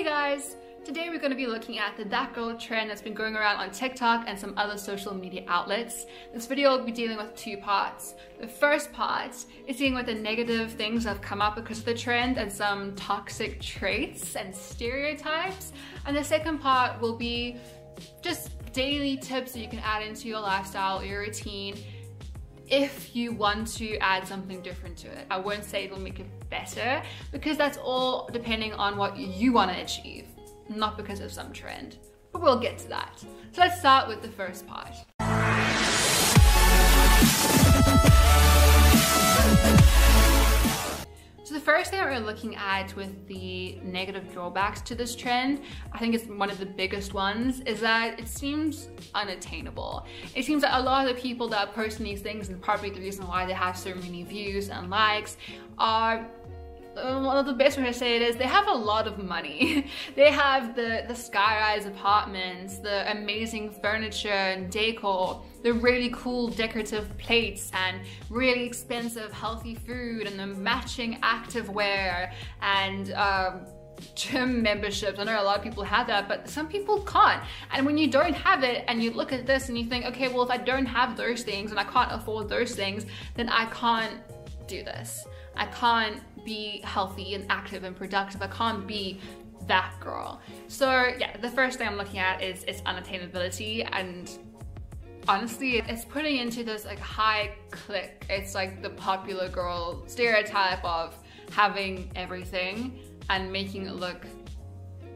guys! Today we're going to be looking at the that girl trend that's been going around on TikTok and some other social media outlets. This video will be dealing with two parts. The first part is dealing with the negative things that have come up because of the trend and some toxic traits and stereotypes. And the second part will be just daily tips that you can add into your lifestyle, your routine, if you want to add something different to it. I won't say it'll make it better because that's all depending on what you want to achieve, not because of some trend, but we'll get to that. So let's start with the first part. So the first thing that we're looking at with the negative drawbacks to this trend, I think it's one of the biggest ones, is that it seems unattainable. It seems that a lot of the people that are posting these things, and probably the reason why they have so many views and likes, are one of the best way to say it is they have a lot of money. They have the skyrise apartments, the amazing furniture and decor, the really cool decorative plates and really expensive healthy food and the matching activewear and gym memberships. I know a lot of people have that, but some people can't. And when you don't have it and you look at this and you think, okay, well, if I don't have those things and I can't afford those things, then I can't do this. I can't be healthy and active and productive. I can't be that girl. So yeah, the first thing I'm looking at is unattainability, and honestly, it's putting into this like high click. It's like the popular girl stereotype of having everything and making it look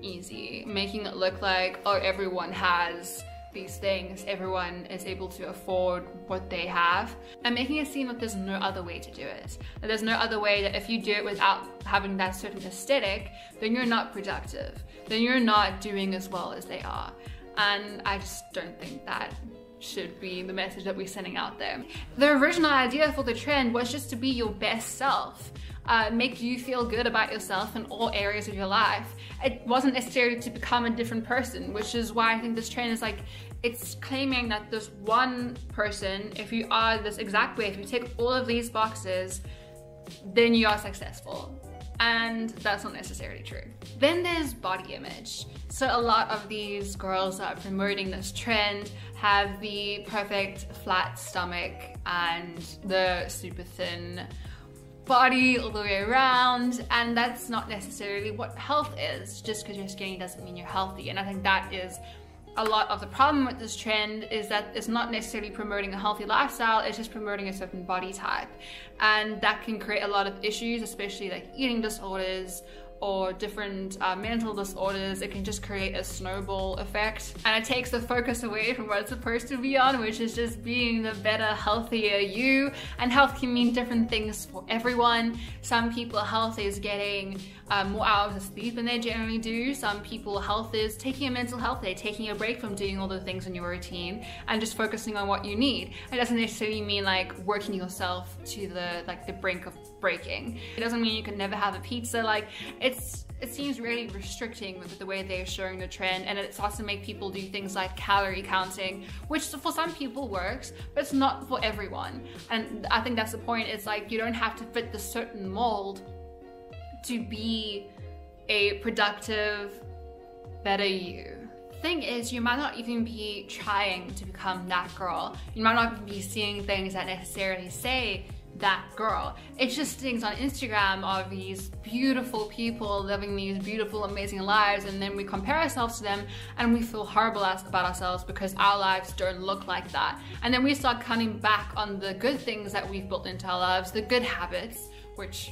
easy, making it look like, oh, everyone has these things, everyone is able to afford what they have, and making it seem like there's no other way to do it. That there's no other way, that if you do it without having that certain aesthetic, then you're not productive, then you're not doing as well as they are. And I just don't think that should be the message that we're sending out there. The original idea for the trend was just to be your best self. Make you feel good about yourself in all areas of your life. It wasn't necessarily to become a different person, which is why I think this trend is like, it's claiming that this one person, if you are this exact way, if you tick all of these boxes, then you are successful. And that's not necessarily true. Then there's body image. So a lot of these girls that are promoting this trend have the perfect flat stomach and the super thin body all the way around, and that's not necessarily what health is. Just because you're skinny doesn't mean you're healthy, and I think that is a lot of the problem with this trend, is that it's not necessarily promoting a healthy lifestyle, it's just promoting a certain body type, and that can create a lot of issues, especially like eating disorders or different mental disorders. It can just create a snowball effect, and it takes the focus away from what it's supposed to be on, which is just being the better, healthier you. And health can mean different things for everyone. Some people, health is getting more hours of sleep than they generally do. Some people, health is taking a mental health day, taking a break from doing all the things in your routine and just focusing on what you need. It doesn't necessarily mean like working yourself to the brink of breaking. It doesn't mean you can never have a pizza. Like it seems really restricting with the way they're showing the trend, and it starts to make people do things like calorie counting, which for some people works, but it's not for everyone. And I think that's the point. It's like you don't have to fit the certain mold to be a productive, better you. Thing is, you might not even be trying to become that girl. You might not even be seeing things that necessarily say that girl. It's just things on Instagram of these beautiful people living these beautiful, amazing lives, and then we compare ourselves to them and we feel horrible about ourselves because our lives don't look like that. And then we start cutting back on the good things that we've built into our lives, the good habits, which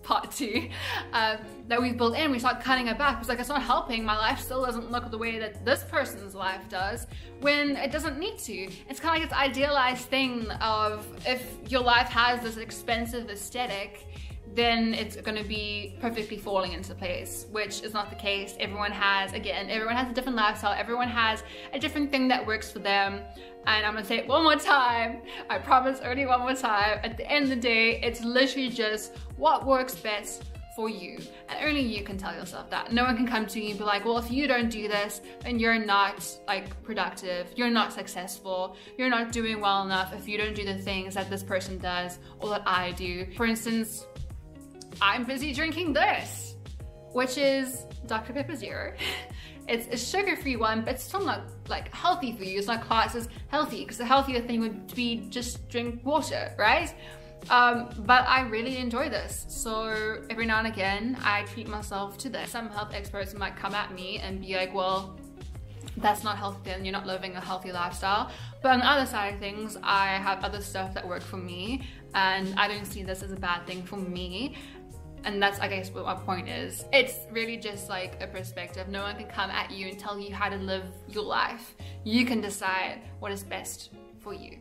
part two, that we've built in. We start cutting it back. It's like, it's not helping. My life still doesn't look the way that this person's life does, when it doesn't need to. It's kind of like this idealized thing of, if your life has this expensive aesthetic, then it's going to be perfectly falling into place, which is not the case. Everyone has a different lifestyle. Everyone has a different thing that works for them. And I'm gonna say it one more time. I promise, only one more time. At the end of the day, it's literally just what works best for you. And only you can tell yourself that. No one can come to you and be like, well, if you don't do this, then you're not like productive, you're not successful, you're not doing well enough if you don't do the things that this person does or that I do. For instance, I'm busy drinking this. which is Dr. Pepper Zero. It's a sugar-free one, but it's still not like healthy for you. It's not classed as healthy, because the healthier thing would be just drink water, right? But I really enjoy this. So every now and again, I treat myself to this. Some health experts might come at me and be like, well, that's not healthy and you're not living a healthy lifestyle. But on the other side of things, I have other stuff that work for me, and I don't see this as a bad thing for me. And that's, I guess, what my point is. It's really just like a perspective. No one can come at you and tell you how to live your life. You can decide what is best for you.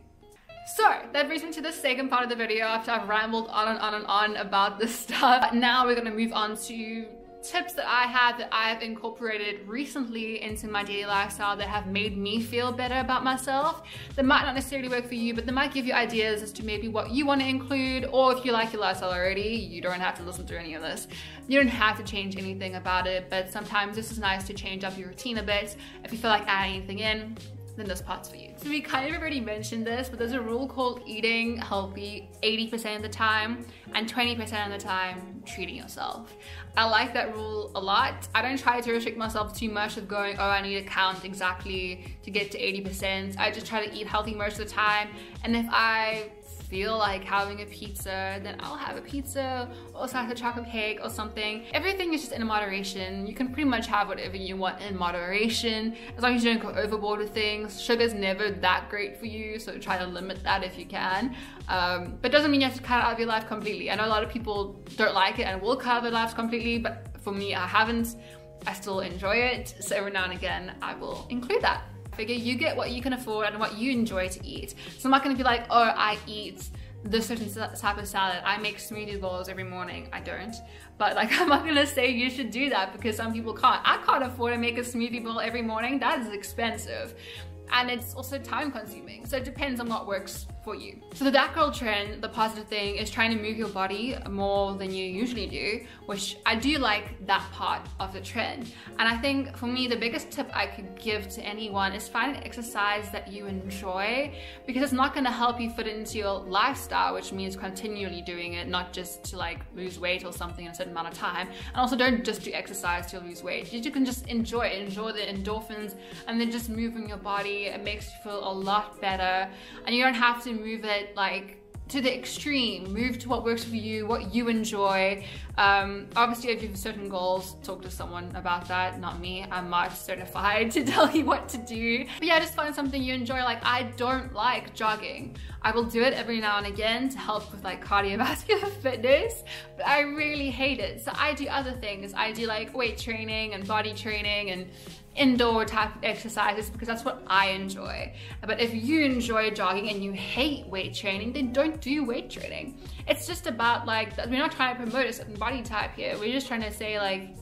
So that brings me to the second part of the video after I've rambled on and on and on about this stuff. Now we're gonna move on to tips that I have incorporated recently into my daily lifestyle that have made me feel better about myself. That might not necessarily work for you, but they might give you ideas as to maybe what you want to include, or if you like your lifestyle already, you don't have to listen to any of this. You don't have to change anything about it, but sometimes this is nice to change up your routine a bit. If you feel like adding anything in, then this part's for you. So we kind of already mentioned this, but there's a rule called eating healthy 80% of the time and 20% of the time treating yourself. I like that rule a lot. I don't try to restrict myself too much of going, oh, I need to count exactly to get to 80%. I just try to eat healthy most of the time. And if I feel like having a pizza, then I'll have a pizza or a slice of chocolate cake or something. Everything is just in moderation. You can pretty much have whatever you want in moderation, as long as you don't go overboard with things. Sugar's never that great for you, so try to limit that if you can. But doesn't mean you have to cut it out of your life completely. I know a lot of people don't like it and will cut out their lives completely, but for me, I haven't. I still enjoy it, so every now and again, I will include that. Figure you get what you can afford and what you enjoy to eat. So I'm not gonna be like, oh, I eat this certain type of salad. I make smoothie bowls every morning. I don't. But like, I'm not gonna say you should do that because some people can't. I can't afford to make a smoothie bowl every morning. That is expensive. And it's also time consuming. So it depends on what works for you. So the that girl trend, the positive thing, is trying to move your body more than you usually do, which I do like that part of the trend. And I think for me, the biggest tip I could give to anyone is find an exercise that you enjoy, because it's not gonna help you fit into your lifestyle, which means continually doing it, not just to like lose weight or something in a certain amount of time. And also don't just do exercise to lose weight. You can just enjoy it, enjoy the endorphins, and then just moving your body. It makes you feel a lot better, and you don't have to move it like to the extreme. Move to what works for you, what you enjoy. Obviously, if you have certain goals, talk to someone about that, not me. I'm not certified to tell you what to do. But yeah, just find something you enjoy. Like, I don't like jogging. I will do it every now and again to help with like cardiovascular fitness, but I really hate it. So I do other things. I do like weight training and body training and indoor type of exercises because that's what I enjoy. But if you enjoy jogging and you hate weight training, then don't do weight training. It's just about like, we're not trying to promote a certain body type here. We're just trying to say like,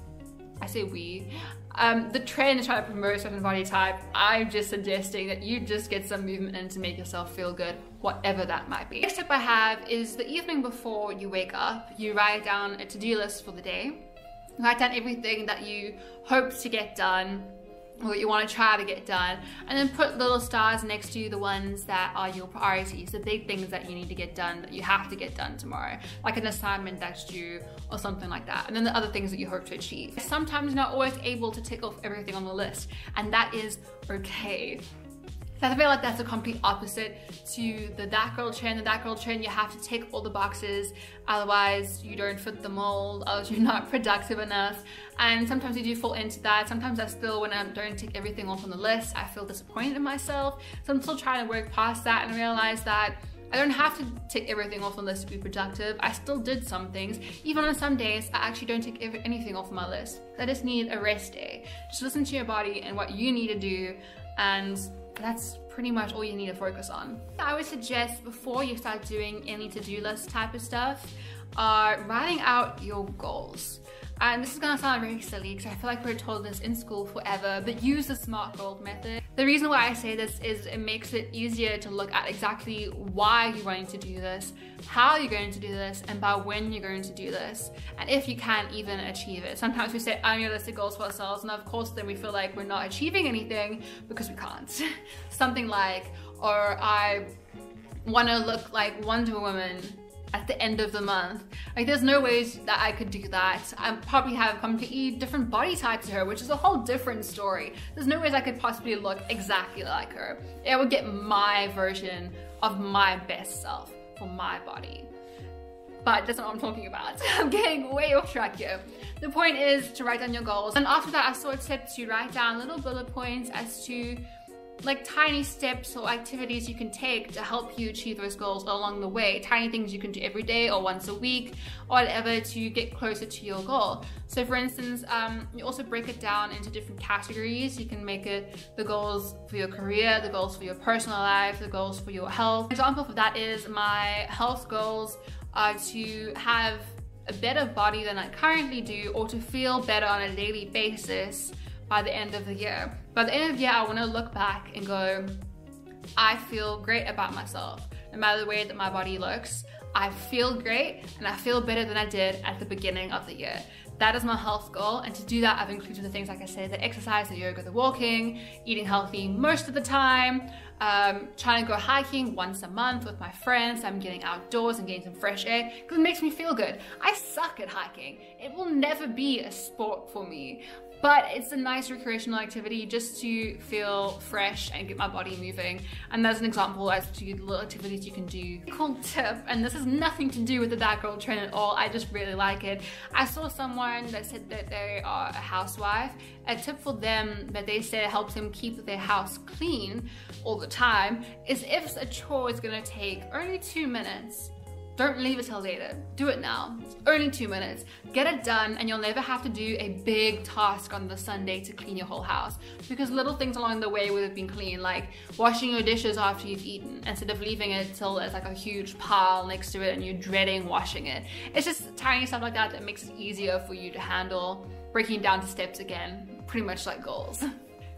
I say we, the trend is trying to promote a certain body type. I'm just suggesting that you just get some movement in to make yourself feel good, whatever that might be. Next tip I have is the evening before you wake up, you write down a to-do list for the day. Write down everything that you hope to get done, or you want to try to get done, and then put little stars next to the ones that are your priorities, the big things that you need to get done, that you have to get done tomorrow, like an assignment that's due or something like that, and then the other things that you hope to achieve. Sometimes you're not always able to tick off everything on the list, and that is okay. So I feel like that's a complete opposite to the that girl trend. The that girl trend, you have to tick all the boxes, otherwise you don't fit the mold, otherwise you're not productive enough. And sometimes you do fall into that. Sometimes I still, when I don't tick everything off on the list, I feel disappointed in myself. So I'm still trying to work past that and realize that I don't have to tick everything off on the list to be productive. I still did some things. Even on some days, I actually don't tick anything off my list. I just need a rest day. Just listen to your body and what you need to do, and that's pretty much all you need to focus on. I would suggest before you start doing any to-do list type of stuff, writing out your goals. And this is gonna sound very silly because I feel like we're told this in school forever, but use the SMART goal method. The reason why I say this is it makes it easier to look at exactly why you're going to do this, how you're going to do this, and by when you're going to do this, and if you can even achieve it. Sometimes we set unrealistic goals for ourselves, and of course then we feel like we're not achieving anything because we can't. Something like, or I want to look like Wonder Woman at the end of the month. Like, there's no ways that I could do that. I probably have completely different body types to her, which is a whole different story. There's no ways I could possibly look exactly like her. I would get my version of my best self for my body. But that's not what I'm talking about. I'm getting way off track here. The point is to write down your goals. And after that, I saw a tip to write down little bullet points as to like tiny steps or activities you can take to help you achieve those goals along the way. Tiny things you can do every day or once a week or whatever to get closer to your goal. So for instance, you also break it down into different categories. You can make it the goals for your career, the goals for your personal life, the goals for your health. An example for that is my health goals are to have a better body than I currently do, or to feel better on a daily basis by the end of the year. By the end of the year, I want to look back and go, I feel great about myself. No matter the way that my body looks, I feel great and I feel better than I did at the beginning of the year. That is my health goal, and to do that I've included the things like I said, the exercise, the yoga, the walking, eating healthy most of the time, trying to go hiking once a month with my friends. I'm getting outdoors and getting some fresh air because it makes me feel good. I suck at hiking. It will never be a sport for me, but it's a nice recreational activity just to feel fresh and get my body moving. And that's an example as to the little activities you can do. Cool tip, and this has nothing to do with the That Girl trend at all, I just really like it. I saw someone that said that they are a housewife. A tip for them that they say helps them keep their house clean all the time is if a chore is gonna take only 2 minutes, don't leave it till later. Do it now. It's only 2 minutes. Get it done and you'll never have to do a big task on the Sunday to clean your whole house, because little things along the way would have been clean, like washing your dishes after you've eaten instead of leaving it till there's like a huge pile next to it and you're dreading washing it. It's just tiny stuff like that that makes it easier for you to handle. Breaking down to steps again, pretty much like goals.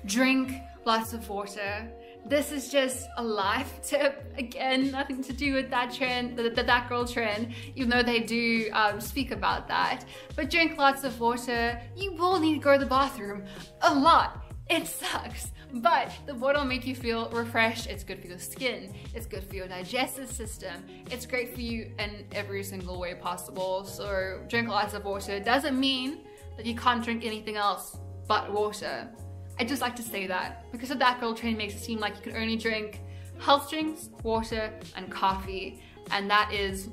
Drink lots of water. This is just a life tip. Again, nothing to do with that trend, the That Girl trend, even though they do speak about that. But drink lots of water. You will need to go to the bathroom a lot. It sucks, but the water will make you feel refreshed. It's good for your skin. It's good for your digestive system. It's great for you in every single way possible. So drink lots of water. Doesn't mean that you can't drink anything else but water. I just like to say that because the That Girl trend makes it seem like you can only drink health drinks, water, and coffee, and that is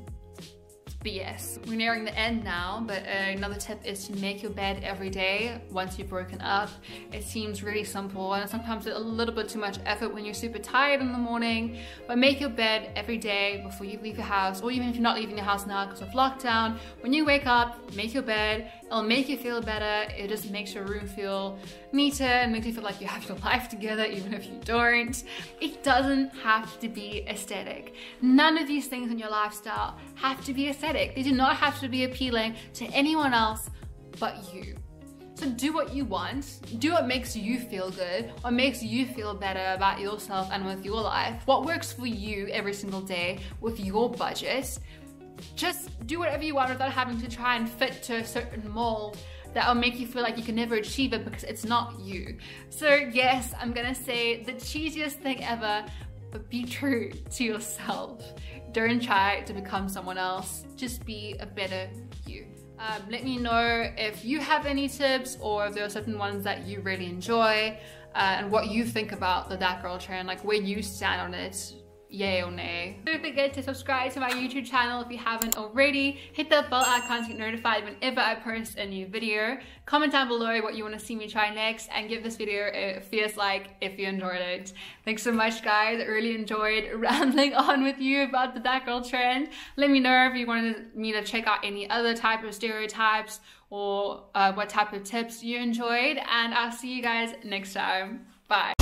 BS. We're nearing the end now, but another tip is to make your bed every day once you've woken up. It seems really simple and sometimes a little bit too much effort when you're super tired in the morning, but make your bed every day before you leave your house, or even if you're not leaving your house now because of lockdown. When you wake up, make your bed. It'll make you feel better. It just makes your room feel neater and makes you feel like you have your life together even if you don't. It doesn't have to be aesthetic. None of these things in your lifestyle have to be aesthetic. They do not have to be appealing to anyone else but you. So do what you want, do what makes you feel good, what makes you feel better about yourself and with your life, what works for you every single day with your budget. Just do whatever you want without having to try and fit to a certain mold that will make you feel like you can never achieve it because it's not you. So yes, I'm gonna say the cheesiest thing ever, but be true to yourself. Don't try to become someone else, just be a better you. Let me know if you have any tips or if there are certain ones that you really enjoy and what you think about the That Girl trend, like where you stand on it. Yay or nay. Don't forget to subscribe to my YouTube channel if you haven't already. Hit that bell icon to get notified whenever I post a new video. Comment down below what you want to see me try next and give this video a fierce like if you enjoyed it. Thanks so much guys, I really enjoyed rambling on with you about the That Girl trend. Let me know if you wanted me to check out any other type of stereotypes or what type of tips you enjoyed, and I'll see you guys next time. Bye.